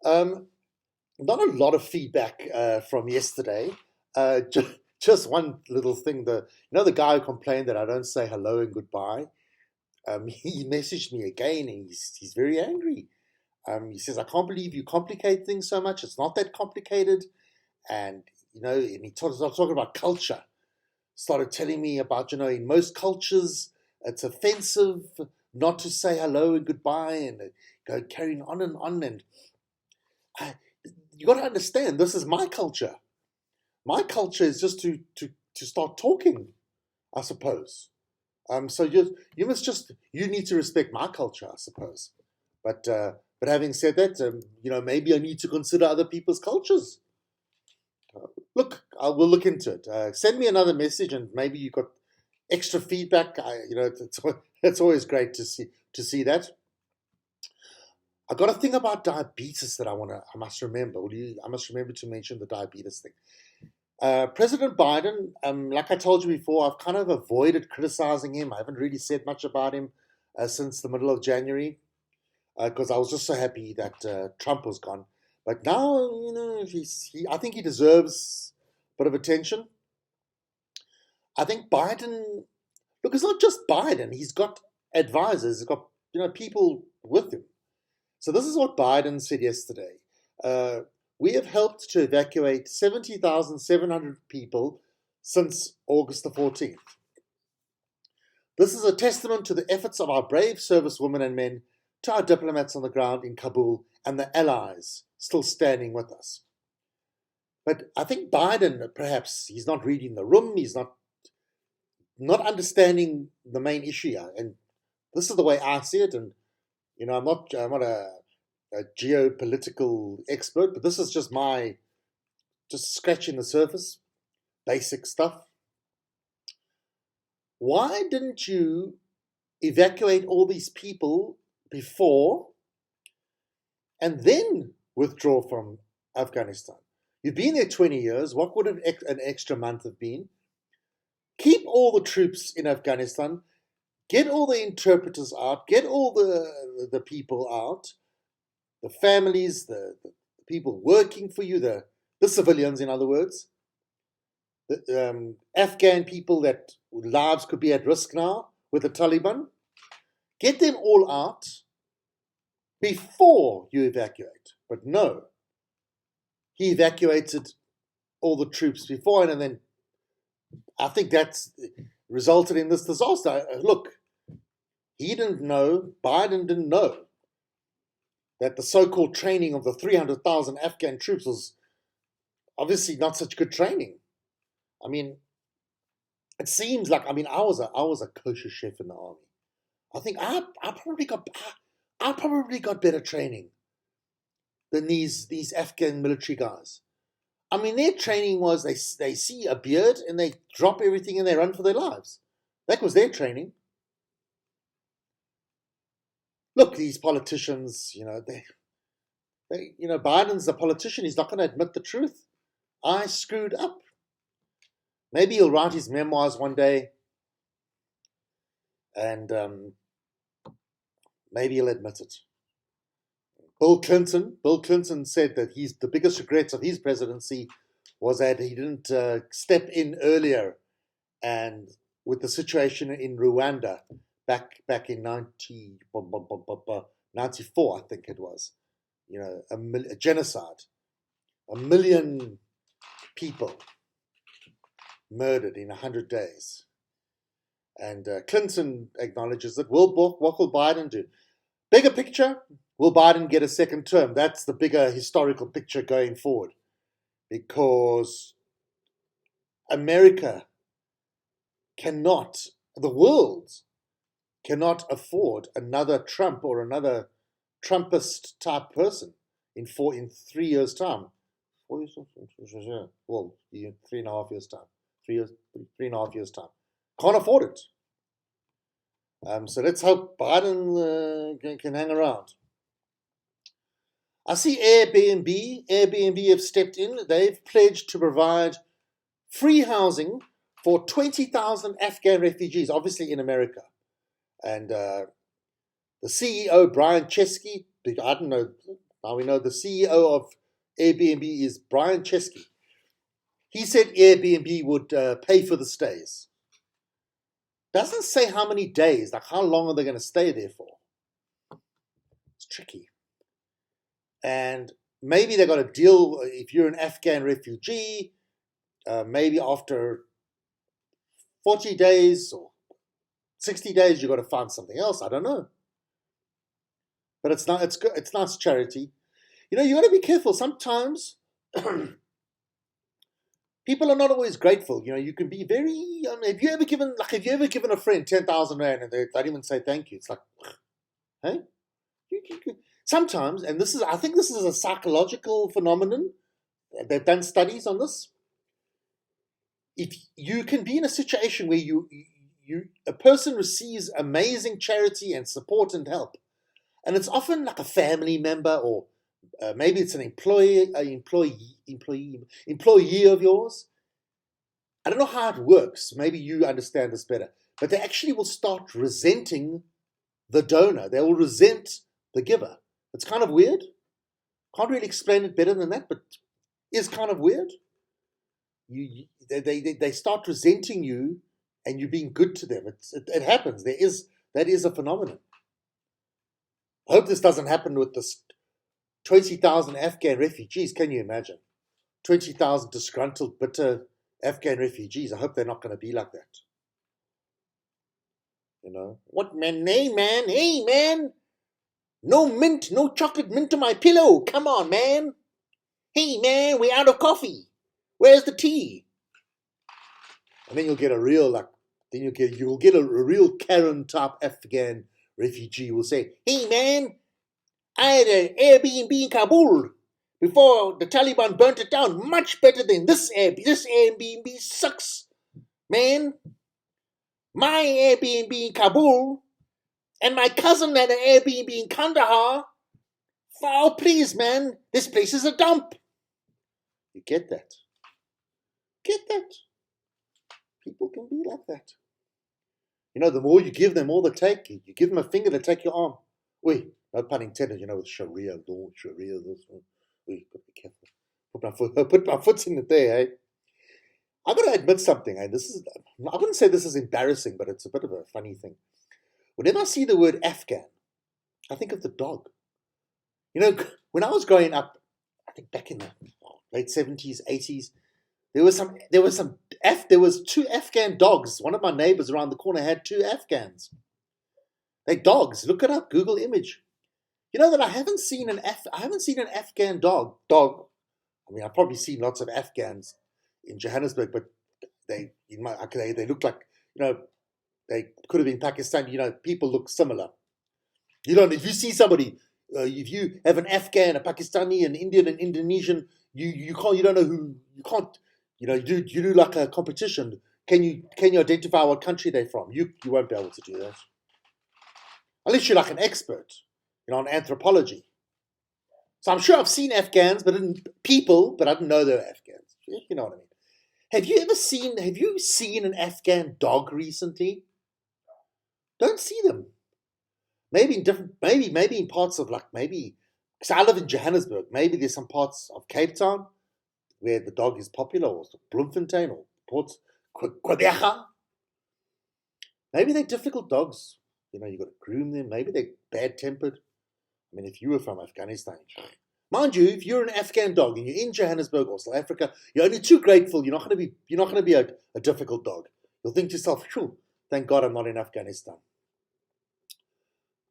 Um, Not a lot of feedback from yesterday. Just one little thing. The guy who complained that I don't say hello and goodbye. He messaged me again, and he's very angry. He says, "I can't believe you complicate things so much. It's not that complicated." And and he started talking about culture. Started telling me about in most cultures it's offensive not to say hello and goodbye, and go carrying on and on. And I, you got to understand, this is my culture. My culture is just to start talking, I suppose. So you need to respect my culture, I suppose. But having said that, maybe I need to consider other people's cultures. Look, I will look into it. Send me another message, and maybe you got extra feedback. It's always great to see that. I got a thing about diabetes that I must remember. I must remember to mention the diabetes thing. President Biden, like I told you before, I've kind of avoided criticizing him. I haven't really said much about him since the middle of January because I was just so happy that Trump was gone. But now, I think he deserves a bit of attention. I think Biden, look, it's not just Biden. He's got advisors. He's got people with him. So this is what Biden said yesterday. We have helped to evacuate 70,700 people since August the 14th. This is a testament to the efforts of our brave servicewomen and men, to our diplomats on the ground in Kabul, and the allies still standing with us. But I think Biden, perhaps, he's not reading the room. He's not understanding the main issue here. And this is the way I see it. And I'm not a geopolitical expert, but this is just scratching the surface, basic stuff. Why didn't you evacuate all these people before and then withdraw from Afghanistan? You've been there 20 years. What would an extra month have been? Keep all the troops in Afghanistan. Get all the interpreters out. Get all the people out. The families, the people working for you, the civilians, in other words. The Afghan people that lives could be at risk now with the Taliban. Get them all out before you evacuate. But no, he evacuated all the troops before, and then I think that's resulted in this disaster. Look, he didn't know, Biden didn't know that the so-called training of the 300,000 Afghan troops was obviously not such good training. I mean, it seems like, I was a kosher chef in the army. I think I probably got better training than these Afghan military guys. I mean, their training was they see a beard and they drop everything and they run for their lives. That was their training. Look, these politicians, Biden's a politician. He's not going to admit the truth. I screwed up. Maybe he'll write his memoirs one day, and maybe he'll admit it. Bill Clinton said that the biggest regrets of his presidency was that he didn't step in earlier, and with the situation in Rwanda back in 94, I think it was, a genocide, 1 million people murdered in 100 days. And Clinton acknowledges that. What will Biden do? Bigger picture, will Biden get a second term? That's the bigger historical picture going forward. Because America the world cannot afford another Trump or another Trumpist type person in 3 years' time. 4 years? Well, 3.5 years' time. 3.5 years' time. Can't afford it. So let's hope Biden can hang around. I see Air BnB have stepped in. They've pledged to provide free housing for 20,000 Afghan refugees, obviously in America. And the CEO, Brian Chesky, I don't know, Now we know the CEO of Airbnb is Brian Chesky. He said Airbnb would pay for the stays. Doesn't say how many days, like how long are they going to stay there for? It's tricky. And maybe they've got a deal, if you're an Afghan refugee, maybe after 40 days or 60 days, you've got to find something else. I don't know. But it's not, it's good. It's nice charity. You know, you got to be careful. Sometimes people are not always grateful. You know, you can be very, have you ever given a friend 10,000 Rand and they don't even say thank you? It's like, hey? Sometimes, and I think this is a psychological phenomenon. They've done studies on this. If you can be in a situation where a person receives amazing charity and support and help, and it's often like a family member or maybe it's an employee of yours. I don't know how it works. Maybe you understand this better. But they actually will start resenting the donor. They will resent the giver. It's kind of weird. Can't really explain it better than that, but it's kind of weird. They start resenting you and you being good to them. It happens. That is a phenomenon. I hope this doesn't happen with this 20,000 Afghan refugees. Can you imagine? 20,000 disgruntled, bitter Afghan refugees. I hope they're not going to be like that. You know? What, man? Hey, man. No mint, no chocolate mint to my pillow. Come on, man. Hey, man, we're out of coffee. Where's the tea? And then you'll get a real, you'll get a real Karen type Afghan refugee who will say, hey, man, I had an Airbnb in Kabul before the Taliban burnt it down. Much better than this Airbnb. This Airbnb sucks, man. My Airbnb in Kabul and my cousin had an Airbnb in Kandahar. Oh, please, man, this place is a dump. You get that? Get that? People can be like that. You know, the more you give them, the more they take. You give them a finger, they take your arm. Oi, no pun intended, you know, with Sharia law, Sharia, this one. Oi, got to be careful. Put my foot in it there, eh? I've got to admit something, eh? I wouldn't say this is embarrassing, but it's a bit of a funny thing. Whenever I see the word Afghan, I think of the dog. You know, when I was growing up, I think back in the late 70s, 80s, there was two Afghan dogs. One of my neighbors around the corner had two Afghans. They're dogs. Look it up. Google image. You know that I haven't seen an Afghan dog. I mean, I've probably seen lots of Afghans in Johannesburg, but they look like, you know, they could have been Pakistani. You know, people look similar. You don't. If you see somebody, if you have an Afghan, a Pakistani, an Indian, an Indonesian, you can't. You don't know who. You can't. You know, you do like a competition. Can you identify what country they're from? You won't be able to do that unless you're like an expert, you know, on anthropology. So I'm sure I've seen Afghans, but I didn't know they were Afghans. You know what I mean? Have you seen an Afghan dog recently? Don't see them. Maybe in parts of because I live in Johannesburg. Maybe there's some parts of Cape Town where the dog is popular, or Bloemfontein, or Port KUWTK. Maybe they're difficult dogs. You know, you've got to groom them. Maybe they're bad-tempered. I mean, if you were from Afghanistan, mind you, if you're an Afghan dog and you're in Johannesburg or South Africa, you're only too grateful. You're not going to be a difficult dog. You'll think to yourself, phew, thank God I'm not in Afghanistan.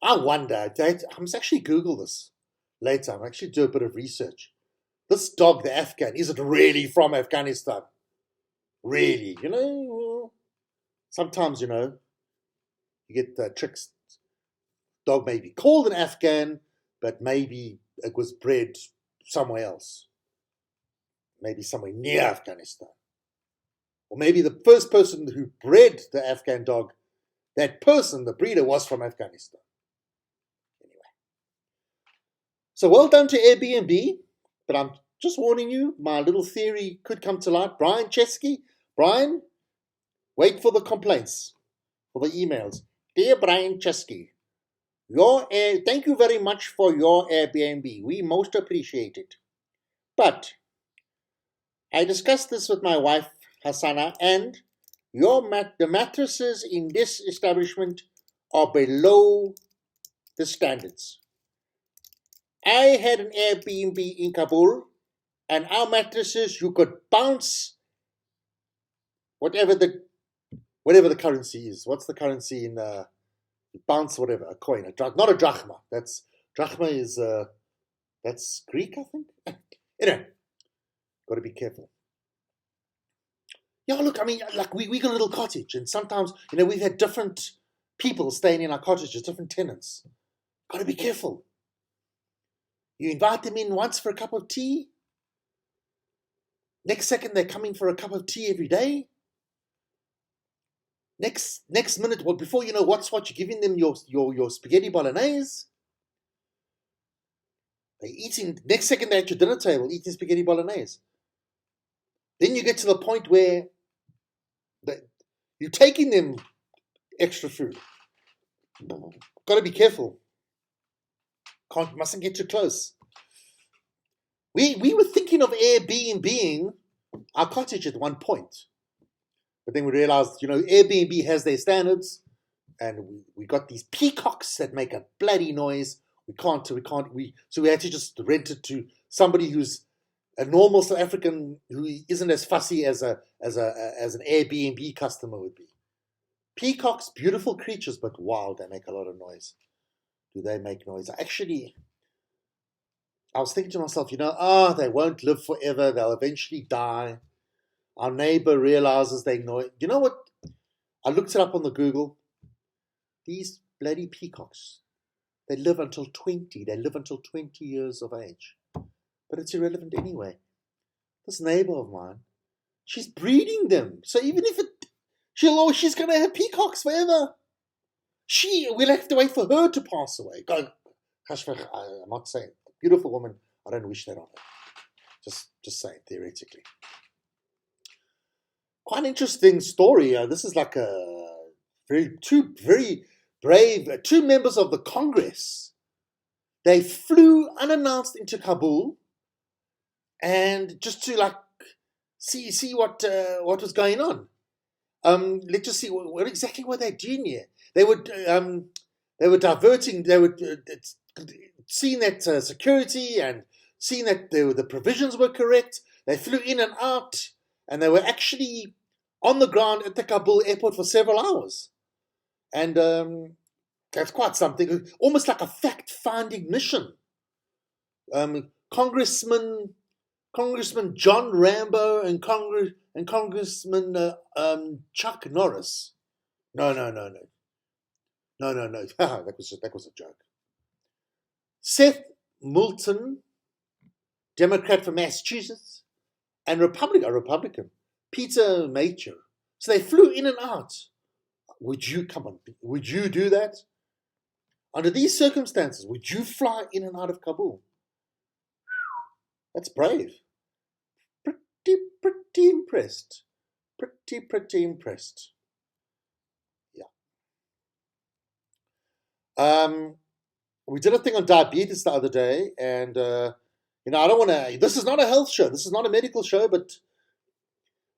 I wonder, I must actually Google this later. I'm actually do a bit of research. This dog, the Afghan, is it really from Afghanistan? Really? You know, sometimes, you know, you get tricks. Dog may be called an Afghan, but maybe it was bred somewhere else. Maybe somewhere near Afghanistan. Or maybe the first person who bred the Afghan dog, that person, the breeder, was from Afghanistan. Anyway. So well done to Airbnb, but I'm just warning you, my little theory could come to light. Brian Chesky, Brian, wait for the complaints, for the emails. Dear Brian Chesky, Thank you very much for your Airbnb. We most appreciate it. But I discussed this with my wife, Hassana, and the mattresses in this establishment are below the standards. I had an Airbnb in Kabul, and our mattresses, you could bounce whatever the currency is. What's the currency in bounce whatever, a coin, not a drachma. Drachma is that's Greek, I think. Anyway, got to be careful. Yeah, look, I mean, like we got a little cottage, and sometimes we've had different people staying in our cottages, different tenants. Got to be careful. You invite them in once for a cup of tea. Next second, they're coming for a cup of tea every day. Next minute, well, before you know what's what, you're giving them your spaghetti bolognese. They're eating. Next second, they're at your dinner table eating spaghetti bolognese. Then you get to the point where you're taking them extra food. Got to be careful. Mustn't get too close. We were thinking of Air BnBing our cottage at one point. But then we realized, Airbnb has their standards, and we got these peacocks that make a bloody noise. So we had to just rent it to somebody who's a normal South African who isn't as fussy as an Airbnb customer would be. Peacocks, beautiful creatures, but wow, they make a lot of noise. Do they make noise? I was thinking to myself, they won't live forever. They'll eventually die. Our neighbor realizes they know it. You know what? I looked it up on the Google. These bloody peacocks, they live until 20. They live until 20 years of age. But it's irrelevant anyway. This neighbor of mine, she's breeding them. So even if she's going to have peacocks forever. We'll have to wait for her to pass away. I'm not saying. Beautiful woman. I don't wish that on her. Just saying, theoretically. Quite an interesting story. This is like two very brave, two members of the Congress. They flew unannounced into Kabul, and just to see what was going on. Let's just see what exactly were they doing here. They were diverting. They were seeing that security and seeing that the provisions were correct. They flew in and out. And they were actually on the ground at the Kabul airport for several hours. And that's quite something. Almost like a fact-finding mission. Congressman John Rambo and Congressman Chuck Norris. No. That was a joke. Seth Moulton, Democrat from Massachusetts, and Republican, Peter Major. So they flew in and out. Would you do that? Under these circumstances, would you fly in and out of Kabul? That's brave. Pretty impressed. Pretty impressed. Yeah. We did a thing on diabetes the other day, and I don't want to. This is not a health show. This is not a medical show, but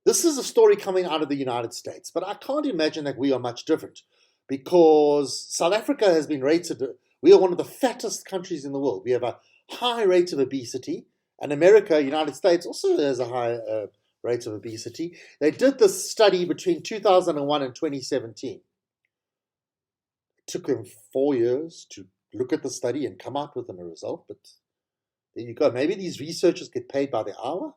this is a story coming out of the United States. But I can't imagine that we are much different, because South Africa has been rated. We are one of the fattest countries in the world. We have a high rate of obesity, and United States, also has a high rate of obesity. They did this study between 2001 and 2017. It took them 4 years to look at the study and come out with a result, but there you go. Maybe these researchers get paid by the hour.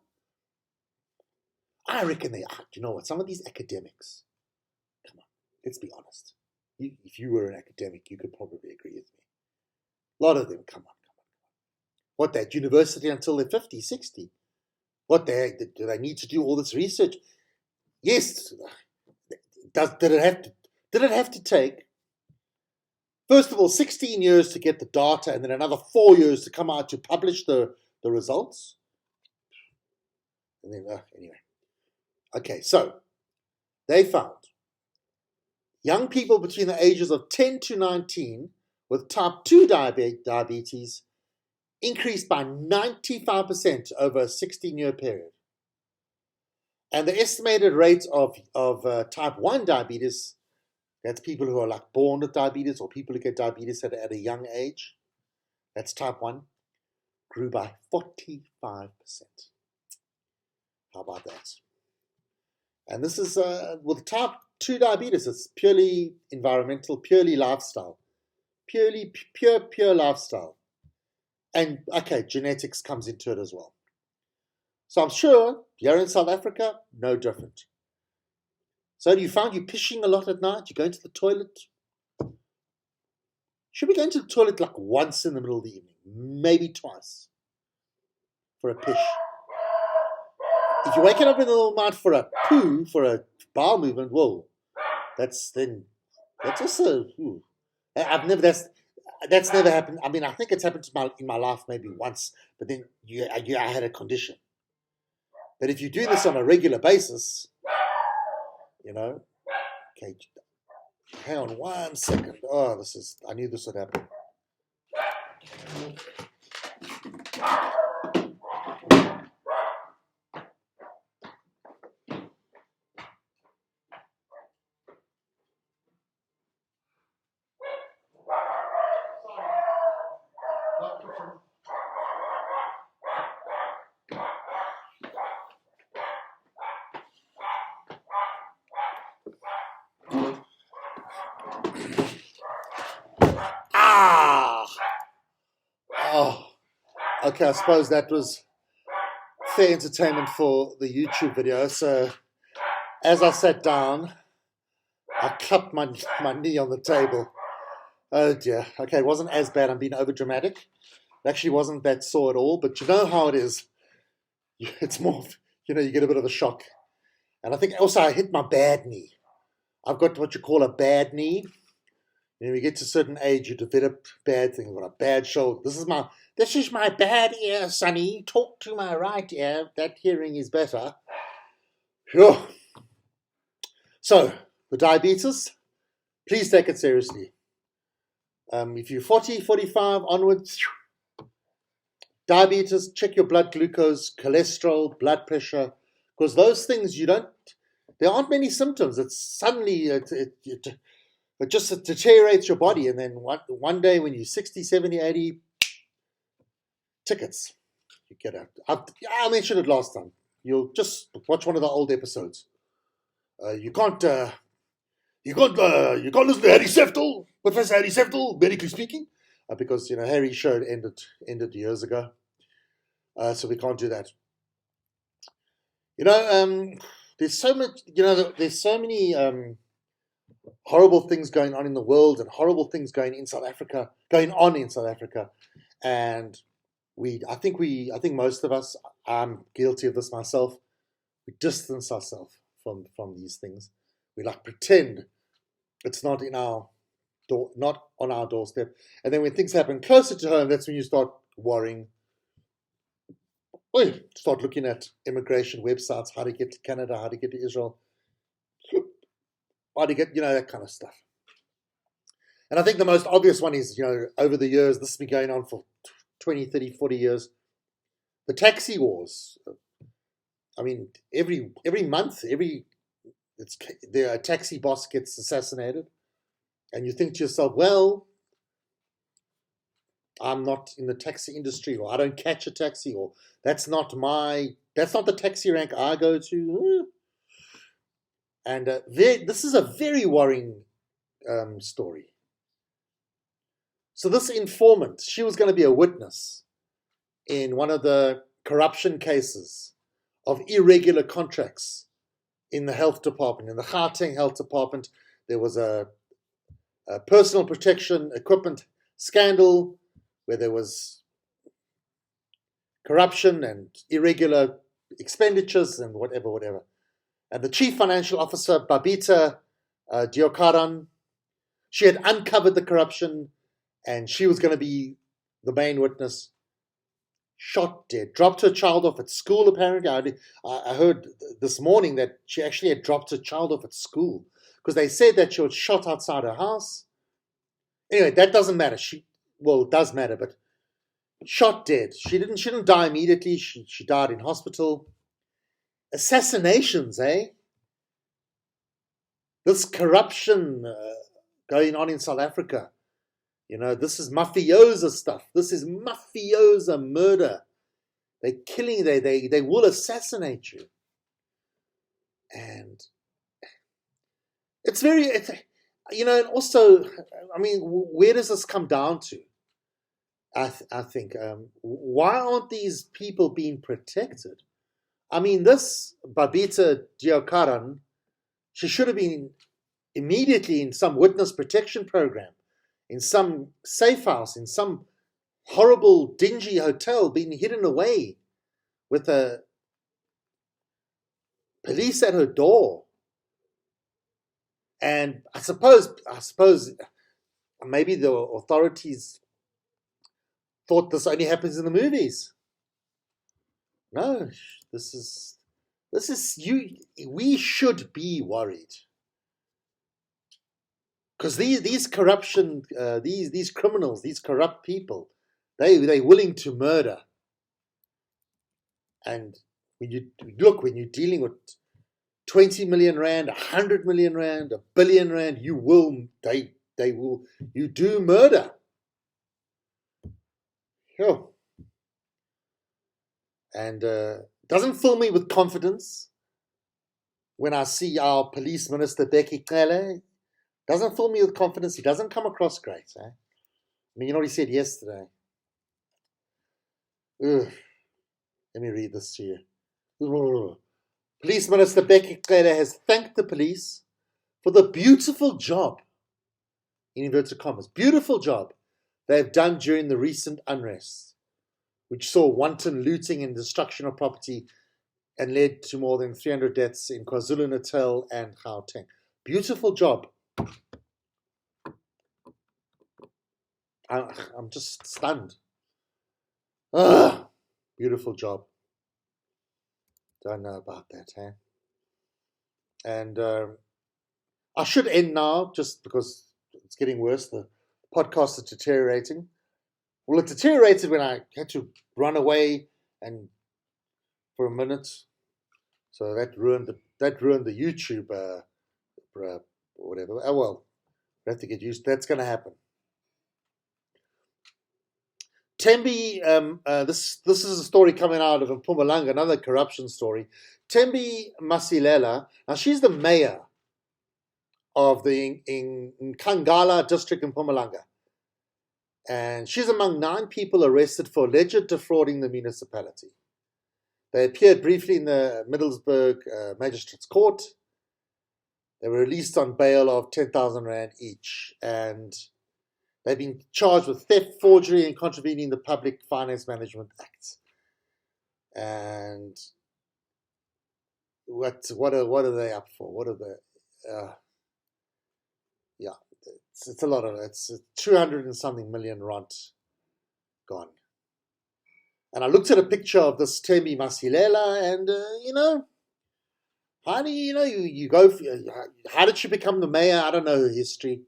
I reckon they are. You know what? Some of these academics, come on, let's be honest. If you were an academic, you could probably agree with me. A lot of them, come on. What, that university until they're 50, 60? What the heck? Do they need to do all this research? Yes. Did it have to take, first of all, 16 years to get the data, and then another 4 years to come out to publish the results? And then, anyway. Okay, so they found young people between the ages of 10 to 19 with type 2 diabetes increased by 95% over a 16-year period. And the estimated rate of type 1 diabetes, that's people who are like born with diabetes or people who get diabetes at a young age, that's type 1, grew by 45%. How about that? And this is with type 2 diabetes, it's purely environmental, purely lifestyle, pure lifestyle. And okay, genetics comes into it as well. So I'm sure here in South Africa, no different. So you found you pissing a lot at night? You going to the toilet? Should be going to the toilet like once in the middle of the evening, maybe twice for a pish. If you're waking up in the middle of the night for a poo, for a bowel movement, whoa, that's also. That's never happened. I mean, I think it's happened in my life maybe once, but then I had a condition. But if you're doing this on a regular basis, okay, hang on 1 second. Oh, I knew this would happen. Okay, I suppose that was fair entertainment for the YouTube video. So as I sat down, I cupped my knee on the table. Oh dear. Okay, it wasn't as bad. I'm being over dramatic. It actually wasn't that sore at all, but you know how it is. It's more, you get a bit of a shock. And I think also I hit my bad knee. I've got what you call a bad knee. When you get to a certain age, you develop bad things. Got a bad shoulder. This is my bad ear, sonny. Talk to my right ear. That hearing is better. Whew. So, the diabetes, please take it seriously. If you're 40, 45 onwards, diabetes, check your blood glucose, cholesterol, blood pressure, because those things there aren't many symptoms. It's suddenly, it just deteriorates your body, and then one day when you're 60, 70, 80, tickets. You get out. I mentioned it last time. You'll just watch one of the old episodes. You can't listen to Harry Seftel, Professor Harry Seftel, medically speaking, because Harry's show ended years ago. So we can't do that. There's so much. There's so many horrible things going on in the world, and horrible things going on in South Africa, and I think most of us, I'm guilty of this myself, we distance ourselves from these things. We pretend it's not not on our doorstep, and then when things happen closer to home, that's when you start worrying. Start looking at immigration websites, how to get to Canada, how to get to Israel, how to get, that kind of stuff. And I think the most obvious one is, over the years, this has been going on for 20, 30, 40 years, the taxi wars. I mean, every month, a taxi boss gets assassinated, and you think to yourself, well, I'm not in the taxi industry, or I don't catch a taxi, or that's not the taxi rank I go to. And this is a very worrying story. So this informant, she was going to be a witness in one of the corruption cases of irregular contracts in the health department. In the Gauteng health department, there was a personal protection equipment scandal where there was corruption and irregular expenditures and whatever. And the chief financial officer, Babita Deokaran, she had uncovered the corruption, and she was going to be the main witness. Shot dead. Dropped her child off at school, apparently. I heard this morning that she actually had dropped her child off at school because they said that she was shot outside her house. Anyway, that doesn't matter. It does matter, but shot dead. She didn't die immediately. She died in hospital. Assassinations, eh? This corruption going on in South Africa. This is mafiosa stuff. This is mafiosa murder. They're killing. They will assassinate you. And it's very, and also, I mean, where does this come down to? I think, why aren't these people being protected? I mean, this Babita Deokaran, she should have been immediately in some witness protection program, in some safe house, in some horrible, dingy hotel, being hidden away with a police at her door. And I suppose maybe the authorities thought this only happens in the movies. No, this is you. We should be worried because these corruption, these criminals, these corrupt people, they're willing to murder. And when you're dealing with 20 million rand, 100 million rand, a billion rand, you do murder. Sure. And doesn't fill me with confidence when I see our police minister, Bheki Cele. Doesn't fill me with confidence. He doesn't come across great. Eh? I mean, you know what he said yesterday? Ugh. Let me read this to you. Ugh. Police Minister Bheki Cele has thanked the police for the beautiful job, in inverted commas, beautiful job they have done during the recent unrest, which saw wanton looting and destruction of property and led to more than 300 deaths in KwaZulu-Natal and Gauteng. Beautiful job. I'm just stunned. Beautiful job. Don't know about that, eh? And I should end now just because it's getting worse. The podcast is deteriorating. Well, it deteriorated when I had to run away and for a minute, so that ruined the YouTube whatever. Oh well, we have to get used. That's going to happen. Tembi, this is a story coming out of Mpumalanga, another corruption story. Tembi Masilela, now she's the mayor of the in Nkangala district in Mpumalanga. And she's among 9 people arrested for alleged defrauding the municipality. They appeared briefly in the Middlesbrough Magistrates Court. They were released on bail of 10,000 Rand each. And they've been charged with theft, forgery, and contravening the Public Finance Management Act. And what are they up for? What are they? Yeah, it's a lot of it's 200 and something million rand gone. And I looked at a picture of this Tembi Masilela, and how do you go? How did she become the mayor? I don't know her history.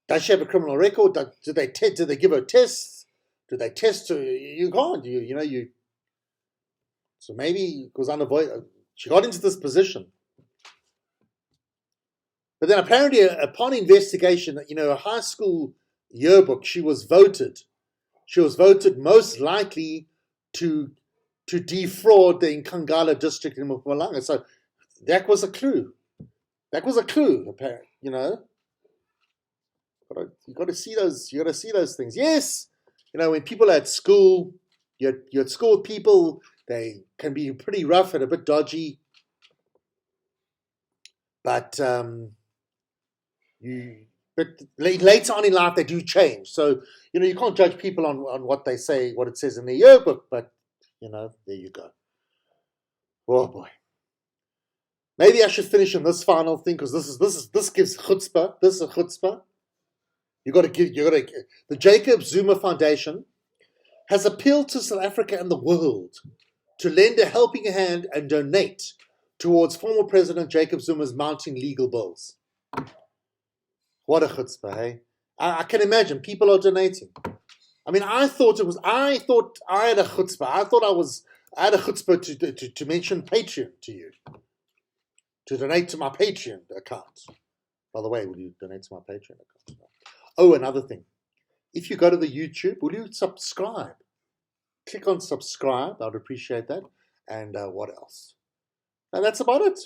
Does she have a criminal record? Do they give her tests? Do they test her? You can't. So maybe it was unavoidable. She got into this position. But then apparently upon investigation, a high school yearbook, she was voted most likely to defraud the Nkangala district in Mpumalanga. So that was a clue. Apparently, you got to see those. You got to see those things. Yes, when people are at school, you're at school with people. They can be pretty rough and a bit dodgy, but later on in life they do change. So you can't judge people on what they say, what it says in the yearbook. But there you go. Oh boy. Maybe I should finish on this final thing because this gives chutzpah. This is a chutzpah. The Jacob Zuma Foundation has appealed to South Africa and the world to lend a helping hand and donate towards former President Jacob Zuma's mounting legal bills. What a chutzpah, hey? I can imagine people are donating. I mean, I thought I had a chutzpah. I had a chutzpah to mention Patreon to you, to donate to my Patreon account. By the way, will you donate to my Patreon account? Oh, another thing. If you go to the YouTube, will you subscribe? Click on subscribe. I'd appreciate that. And what else? And that's about it.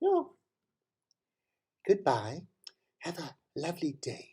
Yeah. Goodbye. Have a lovely day.